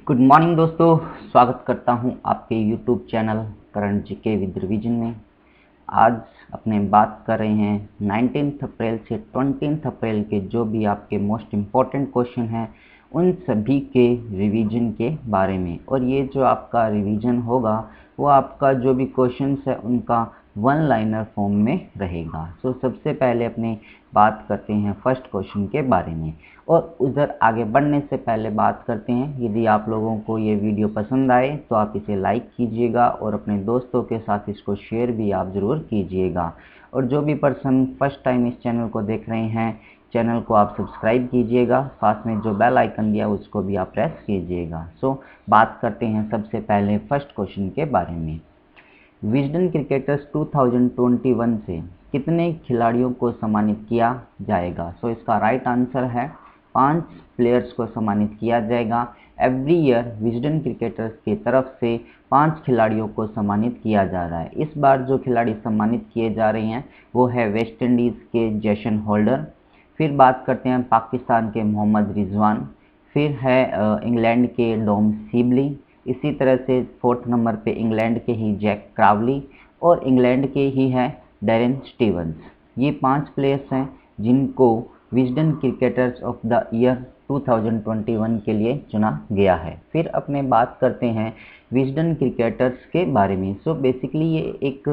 Good morning दोस्तों, स्वागत करता हूं आपके YouTube channel current GK with revision में। आज अपने बात कर रहे हैं 19 अप्रैल से 20 अप्रैल के जो भी आपके मोस्ट इम्पॉर्टेंट क्वेश्चन हैं उन सभी के रिवीजन के बारे में। और ये जो आपका रिवीजन होगा वो आपका जो भी क्वेश्चंस है उनका वन लाइनर फॉर्म में रहेगा। सबसे पहले अपने बात करते हैं फर्स्ट क्वेश्चन के बारे में। और उधर आगे बढ़ने से पहले बात करते हैं, यदि आप लोगों को ये वीडियो पसंद आए तो आप इसे लाइक कीजिएगा और अपने दोस्तों के साथ इसको शेयर भी आप ज़रूर कीजिएगा। और जो भी पर्सन फर्स्ट टाइम इस चैनल को देख रहे हैं, चैनल को आप सब्सक्राइब कीजिएगा, साथ में जो बेल आइकन दिया उसको भी आप प्रेस कीजिएगा। बात करते हैं सबसे पहले फर्स्ट क्वेश्चन के बारे में। विजडन क्रिकेटर्स 2021 से कितने खिलाड़ियों को सम्मानित किया जाएगा? इसका राइट आंसर है 5 प्लेयर्स को सम्मानित किया जाएगा। एवरी ईयर विजडन क्रिकेटर्स की तरफ से 5 खिलाड़ियों को सम्मानित किया जा रहा है। इस बार जो खिलाड़ी सम्मानित किए जा रहे हैं वो है वेस्ट इंडीज़ के जेसन होल्डर, फिर बात करते हैं पाकिस्तान के मोहम्मद रिजवान, फिर है इंग्लैंड के डॉम सिबली, इसी तरह से 4th नंबर पे इंग्लैंड के ही जैक क्रावली और इंग्लैंड के ही है डैरेन स्टीवंस। ये 5 प्लेयर्स हैं जिनको Wisden cricketers of the year 2021 के लिए चुना गया है। फिर अपने बात करते हैं विजडन क्रिकेटर्स के बारे में। बेसिकली ये एक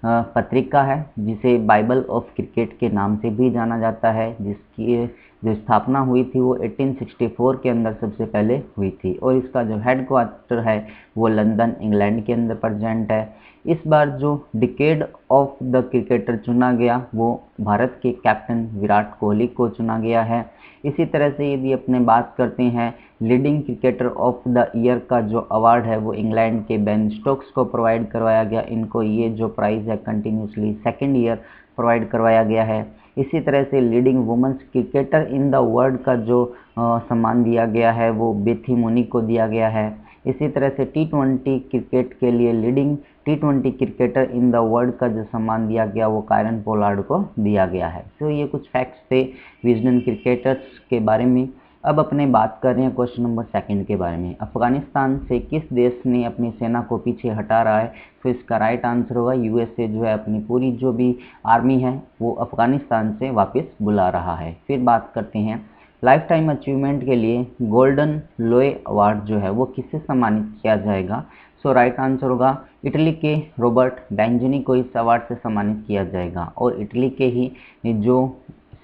पत्रिका है जिसे बाइबल ऑफ क्रिकेट के नाम से भी जाना जाता है, जिसकी जो स्थापना हुई थी वो 1864 के अंदर सबसे पहले हुई थी। और इसका जो हेड क्वार्टर है वो लंदन इंग्लैंड के अंदर प्रेजेंट है। इस बार जो डिकेड ऑफ द क्रिकेटर चुना गया वो भारत के कैप्टन विराट कोहली को चुना गया है। इसी तरह से यदि अपने बात करते हैं leading cricketer of the year का जो अवार्ड है वो इंग्लैंड के बेन स्टोक्स को प्रोवाइड करवाया गया। इनको ये जो प्राइज़ है कंटिन्यूसली सेकेंड ईयर प्रोवाइड करवाया गया है। इसी तरह से leading women's cricketer in the world का जो सम्मान दिया गया है वो बेथी मुनी को दिया गया है। इसी तरह से T20 क्रिकेट के लिए leading T20 cricketer in the world का जो सम्मान दिया गया वो कायरन पोलार्ड को दिया गया है। ये कुछ फैक्ट्स थे विजडन क्रिकेटर्स के बारे में। अब अपने बात कर रहे हैं क्वेश्चन नंबर 2 के बारे में। अफगानिस्तान से किस देश ने अपनी सेना को पीछे हटा रहा है? इसका राइट आंसर होगा यूएसए जो है अपनी पूरी जो भी आर्मी है वो अफगानिस्तान से वापस बुला रहा है। फिर बात करते हैं लाइफ टाइम अचीवमेंट के लिए गोल्डन लोए अवार्ड जो है वो किससे सम्मानित किया जाएगा? राइट आंसर होगा इटली के रॉबर्ट बैंजनी को इस अवार्ड से सम्मानित किया जाएगा। और इटली के ही जो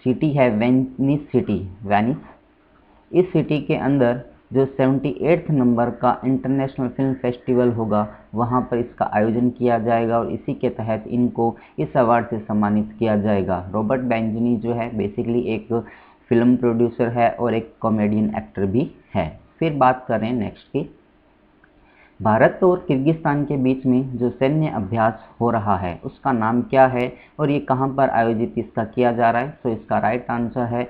सिटी है वेनिस, इस सिटी के अंदर जो 78th नंबर का इंटरनेशनल फिल्म फेस्टिवल होगा वहां पर इसका आयोजन किया जाएगा और इसी के तहत इनको इस अवार्ड से सम्मानित किया जाएगा। रॉबर्ट बैंजनी जो है बेसिकली एक फिल्म प्रोड्यूसर है और एक कॉमेडियन एक्टर भी है। फिर बात कर रहे हैं नेक्स्ट की, भारत और किर्गिस्तान के बीच में जो सैन्य अभ्यास हो रहा है उसका नाम क्या है और ये कहाँ पर आयोजित इसका किया जा रहा है? इसका राइट आंसर है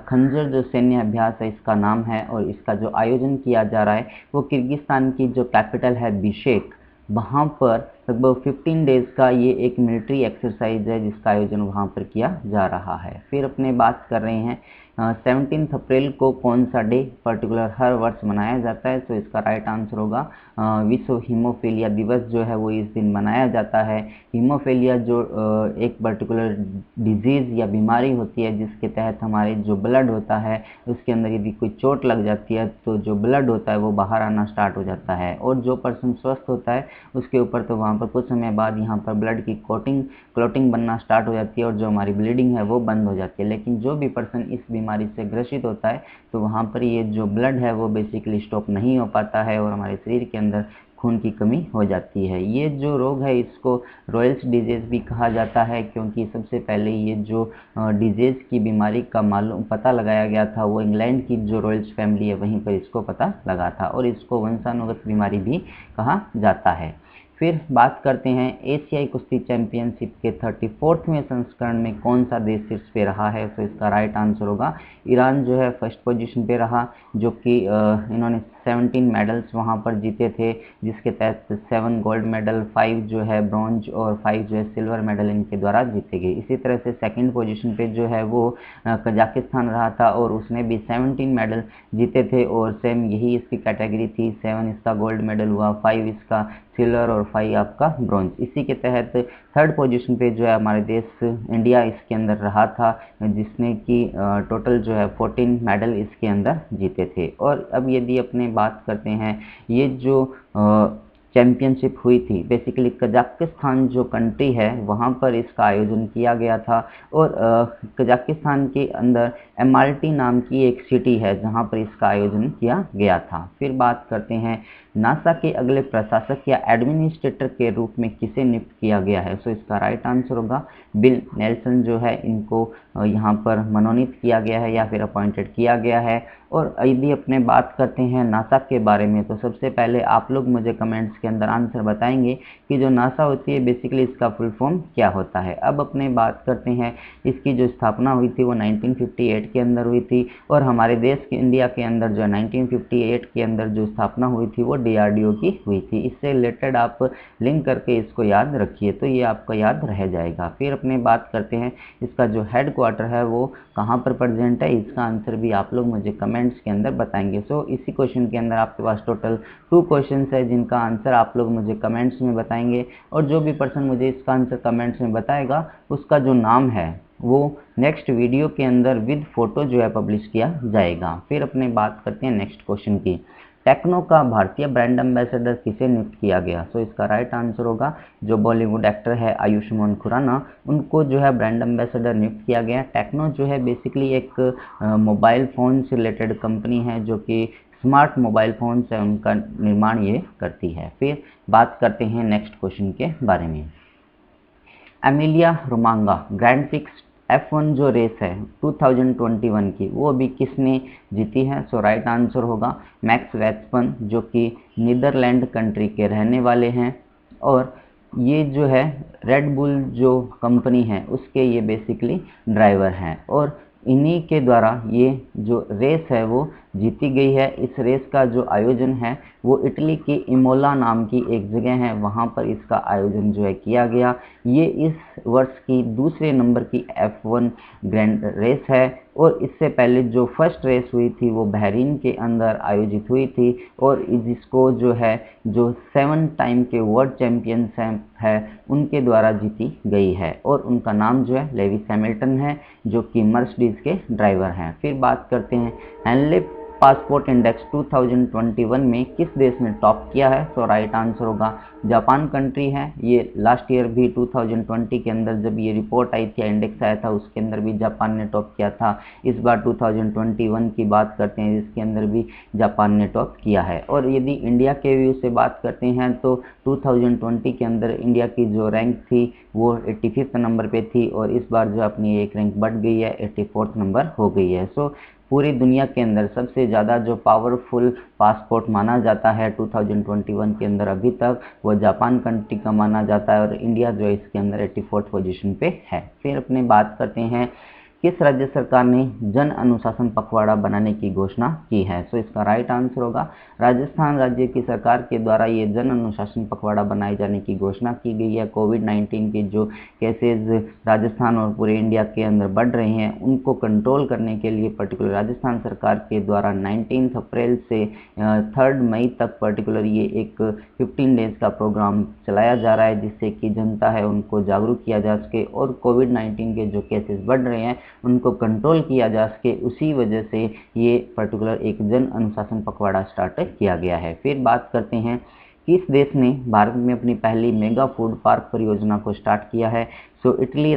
खंजर जो सैन्य अभ्यास है इसका नाम है। और इसका जो आयोजन किया जा रहा है वो किर्गिस्तान की जो कैपिटल है बिशेक, वहाँ पर लगभग 15 डेज़ का ये एक मिलिट्री एक्सरसाइज है जिसका आयोजन वहाँ पर किया जा रहा है। फिर अपने बात कर रहे हैं 17 अप्रैल को कौन सा डे पर्टिकुलर हर वर्ष मनाया जाता है? इसका राइट आंसर होगा विश्व हीमोफीलिया दिवस जो है वो इस दिन मनाया जाता है। हीमोफीलिया जो एक पर्टिकुलर डिजीज़ या बीमारी होती है जिसके तहत हमारे जो ब्लड होता है उसके अंदर यदि कोई चोट लग जाती है तो जो ब्लड होता है वो बाहर आना स्टार्ट हो जाता है और जो पर्सन स्वस्थ होता है उसके ऊपर तो वहाँ पर कुछ समय बाद यहाँ पर ब्लड की क्लॉटिंग बनना स्टार्ट हो जाती है और जो हमारी ब्लीडिंग है वो बंद हो जाती है। लेकिन जो भी पर्सन इस बीमारी से ग्रसित होता है तो वहाँ पर ये जो ब्लड है वो बेसिकली स्टॉप नहीं हो पाता है और हमारे शरीर के अंदर खून की कमी हो जाती है। ये जो रोग है इसको रॉयल्स डिजीज़ भी कहा जाता है क्योंकि सबसे पहले ये जो डिजीज़ की बीमारी का पता लगाया गया था वो इंग्लैंड की जो रॉयल्स फैमिली है वहीं पर इसको पता लगा था और इसको वंशानुगत बीमारी भी कहा जाता है। फिर बात करते हैं एशियाई कुश्ती चैंपियनशिप के 34वें संस्करण में कौन सा देश शीर्ष पे रहा है। तो इसका राइट आंसर होगा ईरान जो है फर्स्ट पोजीशन पे रहा, जो कि इन्होंने 17 मेडल्स वहाँ पर जीते थे, जिसके तहत 7 गोल्ड मेडल, 5 जो है ब्रॉन्ज और 5 जो है सिल्वर मेडल इनके द्वारा जीते गए। इसी तरह से सेकंड पोजीशन पे जो है वो कजाकिस्तान रहा था और उसने भी 17 मेडल जीते थे और सेम यही इसकी कैटेगरी थी, 7 इसका गोल्ड मेडल हुआ, 5 इसका सिल्वर और 5 आपका ब्रॉन्ज। इसी के तहत थर्ड पोजीशन पे जो है हमारे देश इंडिया इसके अंदर रहा था, जिसने कि टोटल जो है 14 मेडल इसके अंदर जीते थे। और अब यदि अपने बात करते हैं, ये जो चैम्पियनशिप हुई थी बेसिकली कजाकिस्तान जो कंट्री है वहाँ पर इसका आयोजन किया गया था और कजाकिस्तान के अंदर एमआरटी नाम की एक सिटी है जहाँ पर इसका आयोजन किया गया था। फिर बात करते हैं नासा के अगले प्रशासक या एडमिनिस्ट्रेटर के रूप में किसे नियुक्त किया गया है। सो इसका राइट आंसर होगा बिल नेल्सन जो है इनको यहाँ पर मनोनीत किया गया है या फिर अपॉइंटेड किया गया है। और यदि अपने बात करते हैं नासा के बारे में तो सबसे पहले आप लोग मुझे कमेंट्स के अंदर आंसर बताएंगे कि जो नासा होती है बेसिकली इसका फुल फॉर्म क्या होता है। अब अपने बात करते हैं, इसकी जो स्थापना हुई थी वो 1958 के अंदर हुई थी और हमारे देश के इंडिया के अंदर जो 1958 के अंदर जो स्थापना हुई थी वो DRDO की हुई थी। इससे रिलेटेड आप लिंक करके इसको याद रखिए तो ये आपका याद रह जाएगा। फिर अपने बात करते हैं इसका जो हेड क्वार्टर है वो कहाँ पर प्रेजेंट है, इसका आंसर भी आप लोग मुझे कमेंट्स के अंदर बताएंगे। सो इसी क्वेश्चन के अंदर आपके पास टोटल 2 क्वेश्चन है जिनका आंसर आप लोग मुझे कमेंट्स में बताएंगे और जो भी पर्सन मुझे इसका आंसर कमेंट्स में बताएगा उसका जो नाम है वो नेक्स्ट वीडियो के अंदर विद फोटो जो है पब्लिश किया जाएगा। फिर अपने बात करते हैं नेक्स्ट क्वेश्चन की, टेक्नो का भारतीय ब्रांड एम्बेसडर किसे नियुक्त किया गया। सो इसका राइट आंसर होगा जो बॉलीवुड एक्टर है आयुष्मान खुराना, उनको जो है ब्रांड एम्बेसडर नियुक्त किया गया। टेक्नो जो है बेसिकली एक मोबाइल फ़ोन से रिलेटेड कंपनी है जो कि स्मार्ट मोबाइल फ़ोन से उनका निर्माण ये करती है। फिर बात करते हैं नेक्स्ट क्वेश्चन के बारे में, एमिलिया रोमांगा ग्रैंड प्रिक्स F1 जो रेस है 2021 की वो अभी किसने जीती है। सो राइट आंसर होगा मैक्स वेस्टपन जो कि नीदरलैंड कंट्री के रहने वाले हैं और ये जो है रेड बुल जो कंपनी है उसके ये बेसिकली ड्राइवर हैं और इन्हीं के द्वारा ये जो रेस है वो जीती गई है। इस रेस का जो आयोजन है वो इटली की इमोला नाम की एक जगह है, वहाँ पर इसका आयोजन जो है किया गया। ये इस वर्ष की दूसरे नंबर की F1 ग्रैंड रेस है और इससे पहले जो फर्स्ट रेस हुई थी वो बहरीन के अंदर आयोजित हुई थी और जिसको जो है जो 7 टाइम के वर्ल्ड चैम्पियंस है उनके द्वारा जीती गई है और उनका नाम जो है लेविस हैमिल्टन है जो कि मर्सिडीज के ड्राइवर हैं। फिर बात करते हैं हेनले पासपोर्ट इंडेक्स 2021 में किस देश ने टॉप किया है। सो राइट आंसर होगा जापान कंट्री है। ये लास्ट ईयर भी 2020 के अंदर जब ये रिपोर्ट आई थी इंडेक्स आया था उसके अंदर भी जापान ने टॉप किया था। इस बार 2021 की बात करते हैं जिसके अंदर भी जापान ने टॉप किया है। और यदि इंडिया के व्यू से बात करते हैं तो 2020 के अंदर इंडिया की जो रैंक थी वो 85 नंबर पे थी और इस बार जो अपनी एक रैंक बढ़ गई है 84 नंबर हो गई है। सो पूरी दुनिया के अंदर सबसे ज़्यादा जो पावरफुल पासपोर्ट माना जाता है 2021 के अंदर अभी तक वो जापान कंट्री का माना जाता है और इंडिया जो है इसके अंदर 84 पोजीशन पे है। फिर अपने बात करते हैं किस राज्य सरकार ने जन अनुशासन पखवाड़ा बनाने की घोषणा की है। सो इसका राइट आंसर होगा राजस्थान राज्य की सरकार के द्वारा ये जन अनुशासन पखवाड़ा बनाए जाने की घोषणा की गई है। कोविड-19 के जो केसेस राजस्थान और पूरे इंडिया के अंदर बढ़ रहे हैं उनको कंट्रोल करने के लिए पर्टिकुलर राजस्थान सरकार के द्वारा 19 अप्रैल से 3 मई तक पर्टिकुलर ये एक 15 डेज का प्रोग्राम चलाया जा रहा है जिससे कि जनता है उनको जागरूक किया जा सके और कोविड-19 के जो केसेस बढ़ रहे हैं उनको कंट्रोल किया जा सके। उसी वजह से ये पर्टिकुलर एक जन अनुशासन पखवाड़ा स्टार्ट किया गया है। फिर बात करते हैं किस देश ने भारत में अपनी पहली मेगा फूड पार्क परियोजना को स्टार्ट किया है। सो इटली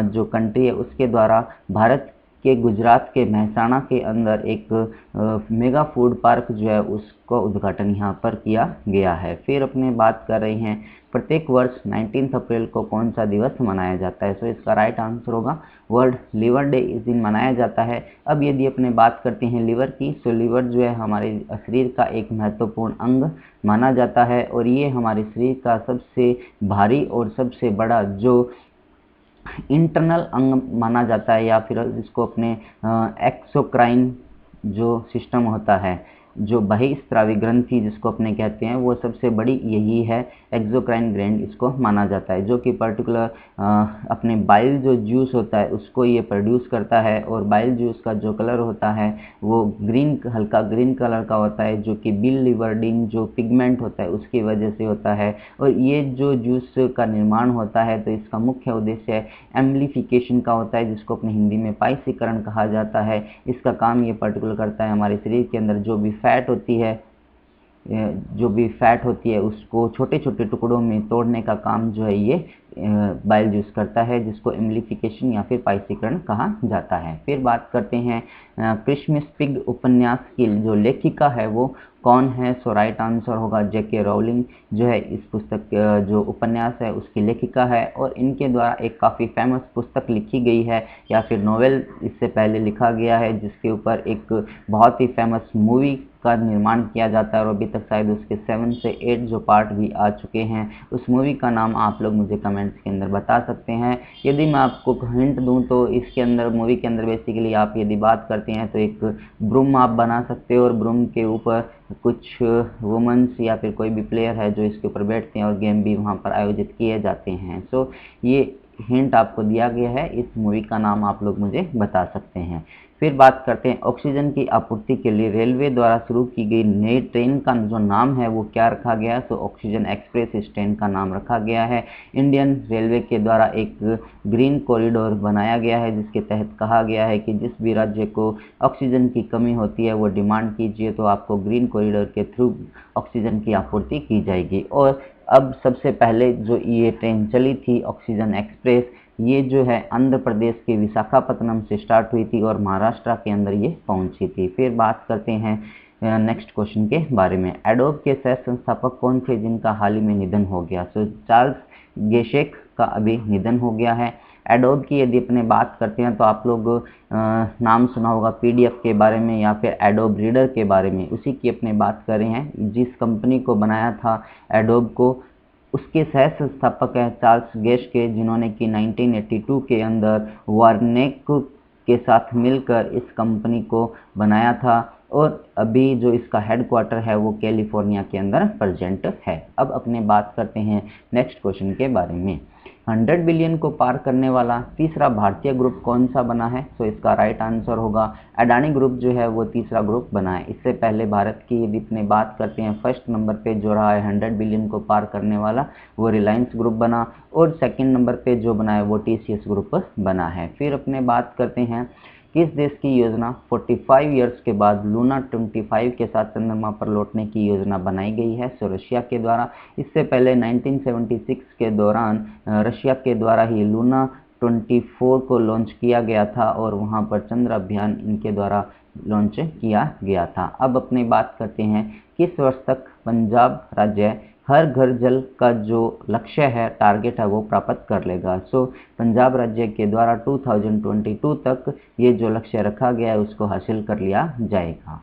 जो कंट्री है उसके द्वारा भारत के गुजरात के महसाणा के अंदर एक मेगा फूड पार्क जो है उसका उद्घाटन यहाँ पर किया गया है। फिर अपने बात कर रहे हैं प्रत्येक वर्ष 19 अप्रैल को कौन सा दिवस मनाया जाता है। सो इसका राइट आंसर होगा वर्ल्ड लिवर डे। इस दिन मनाया जाता है। अब यदि अपने बात करते हैं लिवर की, तो लिवर जो है हमारे शरीर का एक महत्वपूर्ण अंग माना जाता है और ये हमारे शरीर का सबसे भारी और सबसे बड़ा जो इंटरनल अंग माना जाता है, या फिर इसको अपने एक्सोक्राइन जो सिस्टम होता है, जो बहिस्रावी ग्रंथि जिसको अपने कहते हैं, वो सबसे बड़ी यही है, एक्सोक्राइन ग्लैंड इसको माना जाता है, जो कि पर्टिकुलर अपने बाइल जो जूस होता है उसको ये प्रोड्यूस करता है। और बाइल जूस का जो कलर होता है वो ग्रीन, हल्का ग्रीन कलर का होता है, जो कि बिलिवर्डिन जो पिगमेंट होता है उसकी वजह से होता है। और ये जो जूस का निर्माण होता है तो इसका मुख्य उद्देश्य एम्प्लीफिकेशन का होता है, जिसको अपने हिंदी में पाइसीकरण कहा जाता है। इसका काम ये पर्टिकुलर करता है हमारे शरीर के अंदर जो भी फैट होती है उसको छोटे छोटे टुकड़ों में तोड़ने का काम जो है ये बाइल जूस करता है, जिसको एम्प्लीफिकेशन या फिर पाइसीकरण कहा जाता है। फिर बात करते हैं क्रिसमस पिग उपन्यास की जो लेखिका है वो कौन है। सो राइट आंसर होगा जेके राउलिंग जो है इस पुस्तक जो उपन्यास है उसकी लेखिका है। और इनके द्वारा एक काफ़ी फेमस पुस्तक लिखी गई है या फिर नोवेल इससे पहले लिखा गया है, जिसके ऊपर एक बहुत ही फेमस मूवी का निर्माण किया जाता है और अभी तक शायद उसके 7 से 8 जो पार्ट भी आ चुके हैं। उस मूवी का नाम आप लोग मुझे कमेंट्स के अंदर बता सकते हैं। यदि मैं आपको हिंट दूं तो इसके अंदर मूवी के अंदर बेसिकली आप यदि बात करते हैं तो एक ब्रूम आप बना सकते हो और ब्रूम के ऊपर कुछ वुमेन्स या फिर कोई भी प्लेयर है जो इसके ऊपर बैठते हैं और गेम भी वहाँ पर आयोजित किए जाते हैं। सो ये हिंट आपको दिया गया है, इस मूवी का नाम आप लोग मुझे बता सकते हैं। फिर बात करते हैं ऑक्सीजन की आपूर्ति के लिए रेलवे द्वारा शुरू की गई नई ट्रेन का जो नाम है वो क्या रखा गया है। तो ऑक्सीजन एक्सप्रेस इस ट्रेन का नाम रखा गया है। इंडियन रेलवे के द्वारा एक ग्रीन कॉरिडोर बनाया गया है, जिसके तहत कहा गया है कि जिस भी राज्य को ऑक्सीजन की कमी होती है वो डिमांड कीजिए तो आपको ग्रीन कॉरिडोर के थ्रू ऑक्सीजन की आपूर्ति की जाएगी। और अब सबसे पहले जो ये ट्रेन चली थी ऑक्सीजन एक्सप्रेस, ये जो है आंध्र प्रदेश के विशाखापत्तनम से स्टार्ट हुई थी और महाराष्ट्र के अंदर ये पहुंची थी। फिर बात करते हैं नेक्स्ट क्वेश्चन के बारे में। एडोब के सह संस्थापक कौन थे जिनका हाल ही में निधन हो गया। सो चार्ल्स गेशेक का अभी निधन हो गया है। एडोब की यदि अपने बात करते हैं तो आप लोग नाम सुना होगा पीडीएफ के बारे में या फिर एडोब रीडर के बारे में, उसी की अपने बात कर रहे हैं। जिस कंपनी को बनाया था एडोब को, उसके सह संस्थापक हैं चार्ल्स गेश के, जिन्होंने कि 1982 के अंदर वार्नेक के साथ मिलकर इस कंपनी को बनाया था। और अभी जो इसका हेडक्वार्टर है वो कैलिफोर्निया के अंदर प्रेजेंट है। अब अपने बात करते हैं नेक्स्ट क्वेश्चन के बारे में। 100 बिलियन को पार करने वाला तीसरा भारतीय ग्रुप कौन सा बना है। तो इसका राइट आंसर होगा अडानी ग्रुप जो है वो तीसरा ग्रुप बना है। इससे पहले भारत की यदि अपने बात करते हैं फर्स्ट नंबर पे जो रहा है 100 बिलियन को पार करने वाला वो रिलायंस ग्रुप बना, और सेकंड नंबर पे जो बना है वो टीसीएस ग्रुप बना है। फिर अपने बात करते हैं किस देश की योजना 45 ईयर्स के बाद लूना 25 के साथ चंद्रमा पर लौटने की योजना बनाई गई है। सो रशिया के द्वारा। इससे पहले 1976 के दौरान रशिया के द्वारा ही लूना 24 को लॉन्च किया गया था और वहां पर चंद्र अभियान इनके द्वारा लॉन्च किया गया था। अब अपनी बात करते हैं किस वर्ष तक पंजाब राज्य हर घर जल का जो लक्ष्य है, टारगेट है, वो प्राप्त कर लेगा। सो पंजाब राज्य के द्वारा 2022 तक ये जो लक्ष्य रखा गया है उसको हासिल कर लिया जाएगा।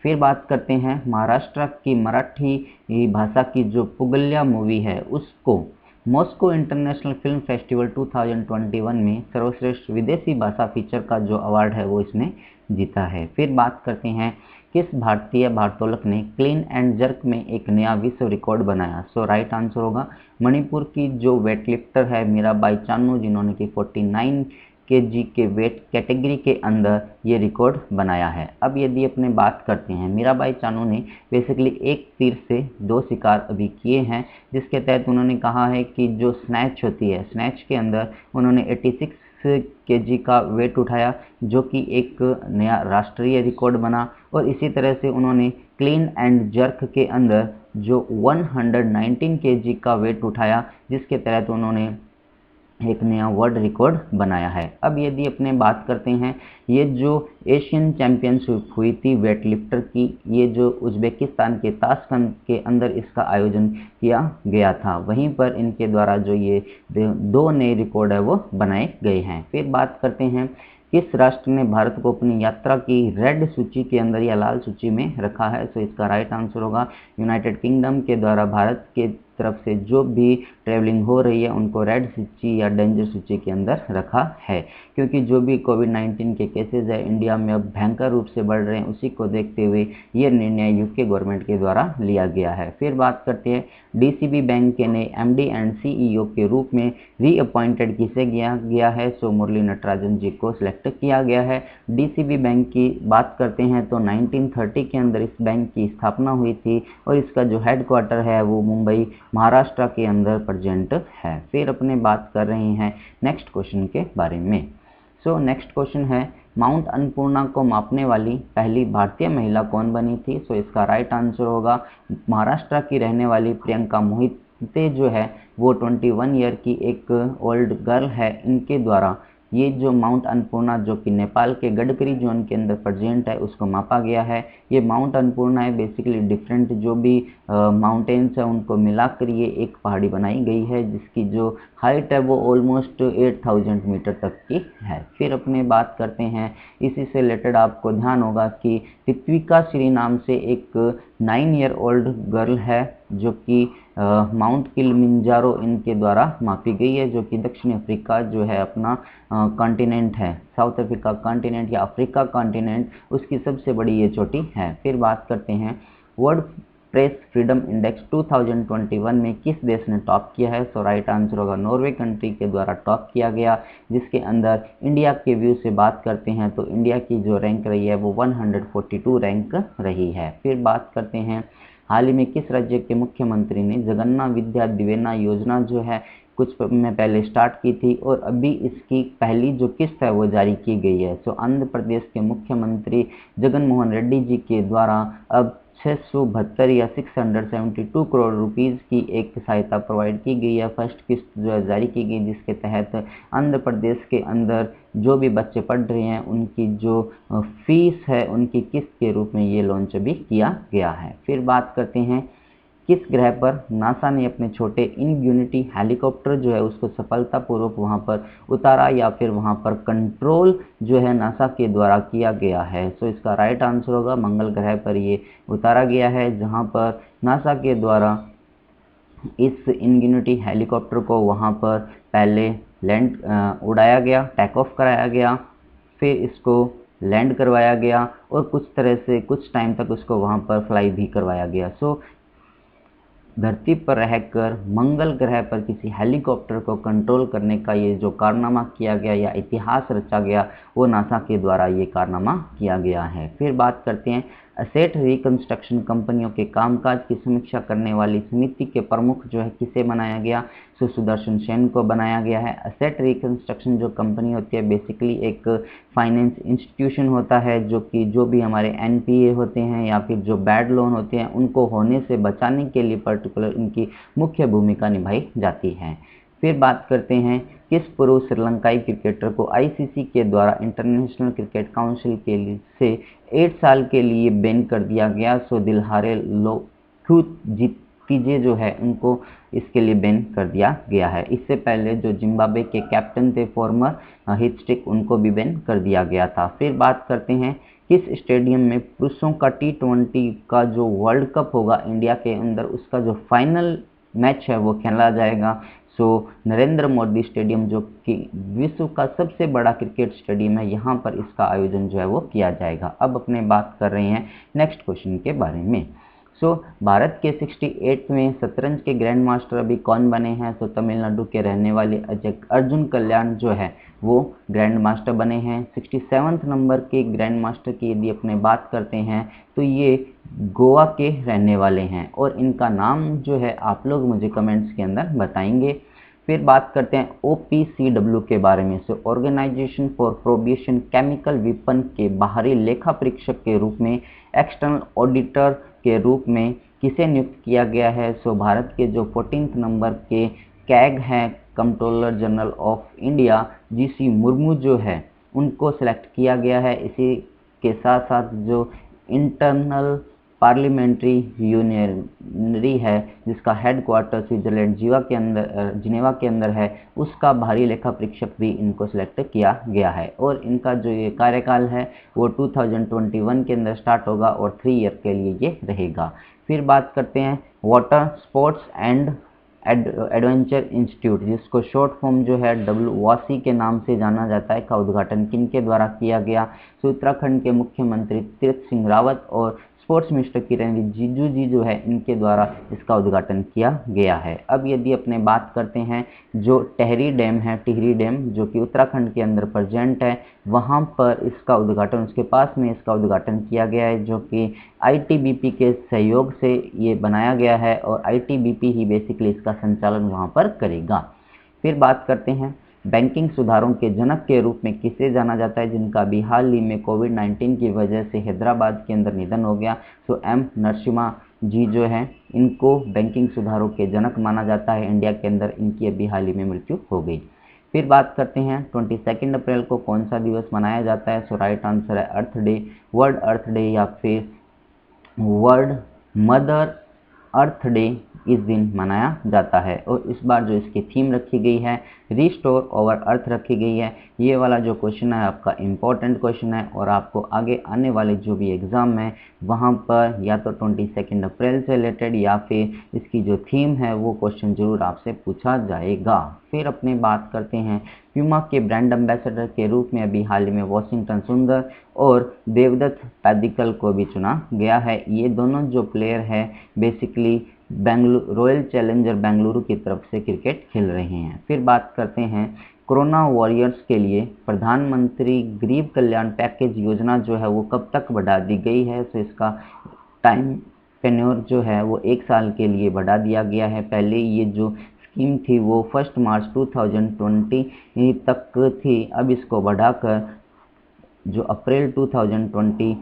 फिर बात करते हैं महाराष्ट्र की मराठी भाषा की जो पुगल्या मूवी है उसको मॉस्को इंटरनेशनल फिल्म फेस्टिवल 2021 में सर्वश्रेष्ठ विदेशी भाषा फीचर का जो अवार्ड है वो इसने जीता है। फिर बात करते हैं किस भारतीय भारोत्तोलक ने क्लीन एंड जर्क में एक नया विश्व रिकॉर्ड बनाया। सो राइट आंसर होगा मणिपुर की जो वेटलिफ्टर है मीराबाई चानू, जिन्होंने कि 49 केजी के वेट कैटेगरी के अंदर ये रिकॉर्ड बनाया है। अब यदि अपने बात करते हैं मीराबाई चानू ने बेसिकली एक तीर से 2 शिकार अभी किए हैं, जिसके तहत उन्होंने कहा है कि जो स्नैच होती है, स्नैच के अंदर उन्होंने 86 केजी का वेट उठाया, जो कि एक नया राष्ट्रीय रिकॉर्ड बना। और इसी तरह से उन्होंने क्लीन एंड जर्क के अंदर जो 119 केजी का वेट उठाया, जिसके तहत उन्होंने एक नया वर्ल्ड रिकॉर्ड बनाया है। अब यदि अपने बात करते हैं, ये जो एशियन चैंपियनशिप हुई थी वेट लिफ्टर की, ये जो उज्बेकिस्तान के ताशकंद के अंदर इसका आयोजन किया गया था, वहीं पर इनके द्वारा जो ये 2 नए रिकॉर्ड है वो बनाए गए हैं। फिर बात करते हैं, किस राष्ट्र ने भारत को अपनी यात्रा की रेड सूची के अंदर या लाल सूची में रखा है? तो इसका राइट आंसर होगा यूनाइटेड किंगडम के द्वारा भारत के तरफ से जो भी ट्रैवलिंग हो रही है उनको रेड सूची या डेंजर सूची के अंदर रखा है, क्योंकि जो भी कोविड-19 के केसेस है इंडिया में अब भयंकर रूप से बढ़ रहे हैं, उसी को देखते हुए ये निर्णय यूके गवर्नमेंट के द्वारा लिया गया है। फिर बात करते हैं, डीसीबी बैंक के नए एमडी एंड सीईओ के रूप में रीअपॉइंटेड किसे किया गया है? सो मुरली नटराजन जी को सिलेक्ट किया गया है। डीसीबी बैंक की बात करते हैं तो 1930 के अंदर इस बैंक की स्थापना हुई थी और इसका जो हेडक्वार्टर है वो मुंबई महाराष्ट्र के अंदर प्रेजेंट है। फिर अपने बात कर रहे हैं नेक्स्ट क्वेश्चन के बारे में। सो नेक्स्ट क्वेश्चन है, माउंट अन्नपूर्णा को मापने वाली पहली भारतीय महिला कौन बनी थी? सो इसका राइट आंसर होगा महाराष्ट्र की रहने वाली प्रियंका मोहिते जो है वो 21 ईयर की एक ओल्ड गर्ल है। इनके द्वारा ये जो माउंट अन्नपूर्णा जो कि नेपाल के गडकरी जोन के अंदर प्रेजेंट है उसको मापा गया है। ये माउंट अन्नपूर्णा है बेसिकली डिफरेंट जो भी माउंटेन्स है उनको मिलाकर ये एक पहाड़ी बनाई गई है जिसकी जो हाइट है वो ऑलमोस्ट 8000 मीटर तक की है। फिर अपने बात करते हैं, इसी से रिलेटेड आपको ध्यान होगा कि ऋत्विका श्री नाम से एक 9 ईयर ओल्ड गर्ल है जो कि माउंट किलिमंजारो इनके द्वारा मापी गई है, जो कि दक्षिण अफ्रीका जो है अपना कॉन्टिनेंट है, साउथ अफ्रीका कॉन्टिनेंट या अफ्रीका कॉन्टिनेंट, उसकी सबसे बड़ी ये चोटी है। फिर बात करते हैं, वर्ल्ड प्रेस फ्रीडम इंडेक्स 2021 में किस देश ने टॉप किया है? सो राइट आंसर होगा नॉर्वे कंट्री के द्वारा टॉप किया गया, जिसके अंदर इंडिया के व्यू से बात करते हैं तो इंडिया की जो रैंक रही है वो 142 रैंक रही है। फिर बात करते हैं, हाल ही में किस राज्य के मुख्यमंत्री ने जगन्ना विद्या दिवेना योजना जो है कुछ में पहले स्टार्ट की थी और अभी इसकी पहली जो किस्त है वो जारी की गई है? सो आंध्र प्रदेश के मुख्यमंत्री जगन मोहन रेड्डी जी के द्वारा अब 672 या 672 करोड़ रुपीस की एक सहायता प्रोवाइड की गई है। फर्स्ट किस्त जो है जारी की गई, जिसके तहत आंध्र प्रदेश के अंदर जो भी बच्चे पढ़ रहे हैं उनकी जो फीस है उनकी किस्त के रूप में ये लॉन्च भी किया गया है। फिर बात करते हैं, किस ग्रह पर नासा ने अपने छोटे इनग्यूनिटी हेलीकॉप्टर जो है उसको सफलतापूर्वक वहां पर उतारा या फिर वहां पर कंट्रोल जो है नासा के द्वारा किया गया है? सो इसका राइट आंसर होगा मंगल ग्रह पर ये उतारा गया है, जहां पर नासा के द्वारा इस इनग्यूनिटी हेलीकॉप्टर को वहां पर पहले लैंड उड़ाया गया, टेक ऑफ कराया गया, फिर इसको लैंड करवाया गया और कुछ तरह से कुछ टाइम तक उसको वहां पर फ्लाई भी करवाया गया। सो धरती पर रहकर मंगल ग्रह पर किसी हेलीकॉप्टर को कंट्रोल करने का ये जो कारनामा किया गया या इतिहास रचा गया वो नासा के द्वारा ये कारनामा किया गया है। फिर बात करते हैं, असेट रिकंस्ट्रक्शन कंपनियों के कामकाज की समीक्षा करने वाली समिति के प्रमुख जो है किसे बनाया गया? सो सुदर्शन सेन को बनाया गया है। असेट रिकंस्ट्रक्शन जो कंपनी होती है बेसिकली एक फाइनेंस इंस्टीट्यूशन होता है जो कि जो भी हमारे एनपीए होते हैं या फिर जो बैड लोन होते हैं उनको होने से बचाने के लिए पर्टिकुलर इनकी मुख्य भूमिका निभाई जाती है। फिर बात करते हैं, किस पूर्व श्रीलंकाई क्रिकेटर को आईसीसी के द्वारा इंटरनेशनल क्रिकेट काउंसिल के लिए से 8 साल के लिए बैन कर दिया गया? सो दिलहारे लोथुजीतीजे जो है उनको इसके लिए बैन कर दिया गया है। इससे पहले जो जिम्बाब्वे के कैप्टन थे फॉर्मर हिटस्टिक, उनको भी बैन कर दिया गया था। फिर बात करते हैं, किस स्टेडियम में पुरुषों का T20 का जो वर्ल्ड कप होगा इंडिया के अंदर उसका जो फाइनल मैच है वो खेला जाएगा? सो नरेंद्र मोदी स्टेडियम जो कि विश्व का सबसे बड़ा क्रिकेट स्टेडियम है, यहाँ पर इसका आयोजन जो है वो किया जाएगा। अब अपने बात कर रहे हैं नेक्स्ट क्वेश्चन के बारे में। सो भारत के 68वें शतरंज के ग्रैंड मास्टर अभी कौन बने हैं? तो तमिलनाडु के रहने वाले अर्जुन कल्याण जो है वो ग्रैंड मास्टर बने हैं। 67वें नंबर के ग्रैंड मास्टर की यदि अपने बात करते हैं तो ये गोवा के रहने वाले हैं और इनका नाम जो है आप लोग मुझे कमेंट्स के अंदर बताएंगे। फिर बात करते हैं OPCW के बारे में। So organisation for prohibition chemical weapon के बाहरी लेखा परीक्षक के रूप में एक्सटर्नल ऑडिटर के रूप में किसे नियुक्त किया गया है? सो भारत के जो 14 नंबर के कैग हैं, controller general of India GC Murmu जो है उनको सेलेक्ट किया गया है। इसी के साथ साथ जो इंटरनल पार्लियामेंट्री यूनियनरी है जिसका हेडक्वार्टर स्विट्जरलैंड जिनेवा के अंदर है, उसका बाहरी लेखा परीक्षक भी इनको सिलेक्ट किया गया है। और इनका जो ये कार्यकाल है वो 2021 के अंदर स्टार्ट होगा और 3 ईयर के लिए ये रहेगा। फिर बात करते हैं water sports and adventure institute, जिसको शॉर्ट फॉर्म जो है WASI के नाम से जाना जाता है, का उद्घाटन किनके द्वारा किया गया? तो उत्तराखंड के मुख्यमंत्री तीरथ सिंह रावत और स्पोर्ट्स मिनिस्टर किरण रिजिजू जी जो है इनके द्वारा इसका उद्घाटन किया गया है। अब यदि अपने बात करते हैं जो टिहरी डैम जो कि उत्तराखंड के अंदर प्रेजेंट है, वहाँ पर इसका उद्घाटन, उसके पास में इसका उद्घाटन किया गया है, जो कि ITBP के सहयोग से ये बनाया गया है और ITBP ही बेसिकली इसका संचालन वहाँ पर करेगा। फिर बात करते हैं बैंकिंग सुधारों के जनक के रूप में किसे जाना जाता है, जिनका अभी हाल ही में कोविड-19 की वजह से हैदराबाद के अंदर निधन हो गया। तो M नरसिम्हा जी जो हैं इनको बैंकिंग सुधारों के जनक माना जाता है इंडिया के अंदर, इनकी अभी हाल ही में मृत्यु हो गई। फिर बात करते हैं 22 अप्रैल को कौन सा दिवस मनाया जाता है? सो राइट आंसर है अर्थ डे, वर्ल्ड अर्थ डे या फिर वर्ल्ड मदर अर्थ डे इस दिन मनाया जाता है। और इस बार जो इसकी थीम रखी गई है रिस्टोर ओवर अर्थ रखी गई है। ये वाला जो क्वेश्चन है आपका इम्पोर्टेंट क्वेश्चन है और आपको आगे आने वाले जो भी एग्ज़ाम है वहाँ पर या तो 22 अप्रैल से रिलेटेड या फिर इसकी जो थीम है वो क्वेश्चन ज़रूर आपसे पूछा जाएगा। फिर अपने बात करते हैं प्यूमा के ब्रांड एम्बेसडर के रूप में अभी हाल ही में वॉशिंगटन सुंदर और देवदत्त पैदिकल को भी चुना गया है। ये दोनों जो प्लेयर है बेसिकली रॉयल चैलेंजर बेंगलुरु की तरफ से क्रिकेट खेल रहे हैं। फिर बात करते हैं कोरोना वॉरियर्स के लिए प्रधानमंत्री गरीब कल्याण पैकेज योजना जो है वो कब तक बढ़ा दी गई है? तो इसका टाइम टेन्योर जो है वो 1 साल के लिए बढ़ा दिया गया है। पहले ये जो स्कीम थी वो 1 मार्च 2020 तक थी, अब इसको बढ़ाकर जो अप्रैल 2022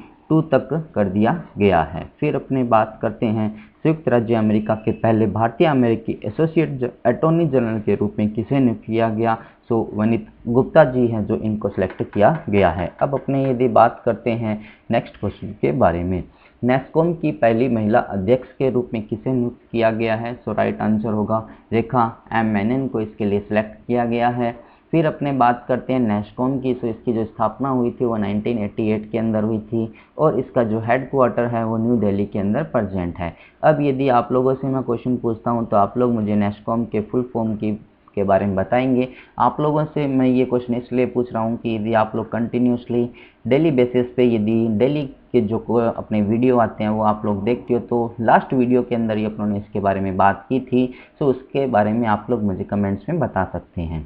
तक कर दिया गया है। फिर अपने बात करते हैं संयुक्त राज्य अमेरिका के पहले भारतीय अमेरिकी एसोसिएट अटॉर्नी जनरल के रूप में किसे नियुक्त किया गया? सो वनित गुप्ता जी हैं जो इनको सेलेक्ट किया गया है। अब अपने यदि बात करते हैं नेक्स्ट क्वेश्चन के बारे में, नेस्कॉम की पहली महिला अध्यक्ष के रूप में किसे नियुक्त किया गया है? सो राइट आंसर होगा रेखा M मेनन को इसके लिए सिलेक्ट किया गया है। फिर अपने बात करते हैं नेस्कॉम की, तो इसकी जो स्थापना हुई थी वो 1988 के अंदर हुई थी और इसका जो हेडक्वार्टर है वो न्यू दिल्ली के अंदर प्रेजेंट है। अब यदि आप लोगों से मैं क्वेश्चन पूछता हूं तो आप लोग मुझे नेस्कॉम के फुल फॉर्म के बारे में बताएंगे। आप लोगों से मैं ये क्वेश्चन इसलिए पूछ रहा हूँ कि यदि आप लोग कंटिन्यूसली डेली बेसिस पे यदि डेली के जो अपने वीडियो आते हैं वो आप लोग देखते हो, तो लास्ट वीडियो के अंदर ही अपनों ने इसके बारे में बात की थी, तो उसके बारे में आप लोग मुझे कमेंट्स में बता सकते हैं।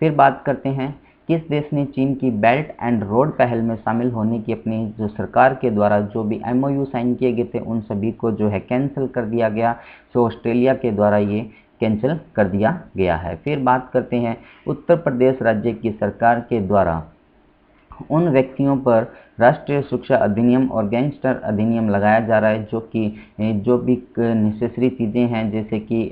फिर बात करते हैं किस देश ने चीन की बेल्ट एंड रोड पहल में शामिल होने की अपनी जो सरकार के द्वारा जो भी MOU साइन किए गए थे उन सभी को जो है कैंसिल कर दिया गया। सो ऑस्ट्रेलिया के द्वारा ये कैंसिल कर दिया गया है। फिर बात करते हैं उत्तर प्रदेश राज्य की सरकार के द्वारा उन व्यक्तियों पर राष्ट्रीय सुरक्षा अधिनियम और गैंगस्टर अधिनियम लगाया जा रहा है जो भी नेसेसरी चीज़ें हैं, जैसे कि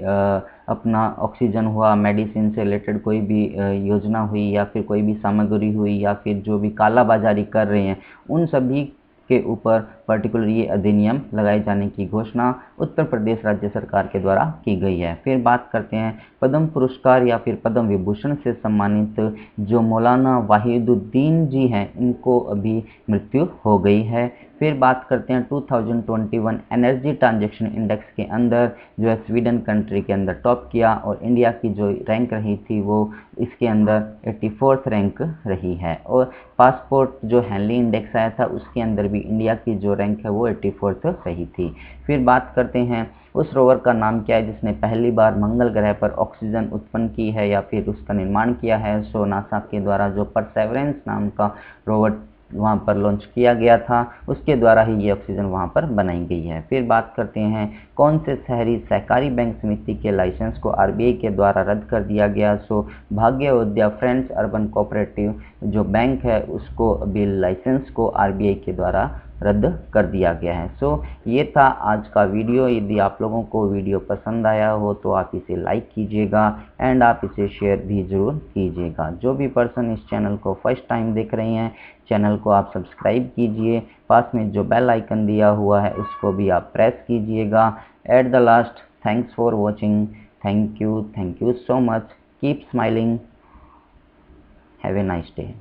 अपना ऑक्सीजन हुआ, मेडिसिन से रिलेटेड कोई भी योजना हुई या फिर कोई भी सामग्री हुई या फिर जो भी कालाबाजारी कर रहे हैं उन सभी के ऊपर पर्टिकुलर ये अधिनियम लगाए जाने की घोषणा उत्तर प्रदेश राज्य सरकार के द्वारा की गई है। फिर बात करते हैं पद्म पुरस्कार या फिर पद्म विभूषण से सम्मानित जो मौलाना वाहिदुद्दीन जी हैं इनको अभी मृत्यु हो गई है। फिर बात करते हैं 2021 एनर्जी ट्रांजैक्शन इंडेक्स के अंदर जो है स्वीडन कंट्री के अंदर टॉप किया और इंडिया की जो रैंक रही थी वो इसके अंदर 84th रैंक रही है। और पासपोर्ट जो हेनली इंडेक्स आया था उसके अंदर भी इंडिया की जो रैंक है वो 84th रही थी। फिर बात करते हैं उस रोवर का नाम क्या है जिसने पहली बार मंगल ग्रह पर ऑक्सीजन उत्पन्न की है या फिर उसका निर्माण किया है? सो नासा के द्वारा जो परसेवरेंस नाम का रोवर वहाँ पर लॉन्च किया गया था उसके द्वारा ही ये ऑक्सीजन वहाँ पर बनाई गई है। फिर बात करते हैं कौन से शहरी सहकारी बैंक समिति के लाइसेंस को RBI के द्वारा रद्द कर दिया गया? सो भाग्योदय फ्रेंड्स अर्बन कोऑपरेटिव जो बैंक है उसको अभी लाइसेंस को RBI के द्वारा रद्द कर दिया गया है। सो ये था आज का वीडियो। यदि आप लोगों को वीडियो पसंद आया हो तो आप इसे लाइक कीजिएगा एंड आप इसे शेयर भी ज़रूर कीजिएगा। जो भी पर्सन इस चैनल को फर्स्ट टाइम देख रहे हैं, चैनल को आप सब्सक्राइब कीजिए, पास में जो बेल आइकन दिया हुआ है उसको भी आप प्रेस कीजिएगा। At the last, thanks for watching. Thank you so much. Keep smiling. Have a nice day.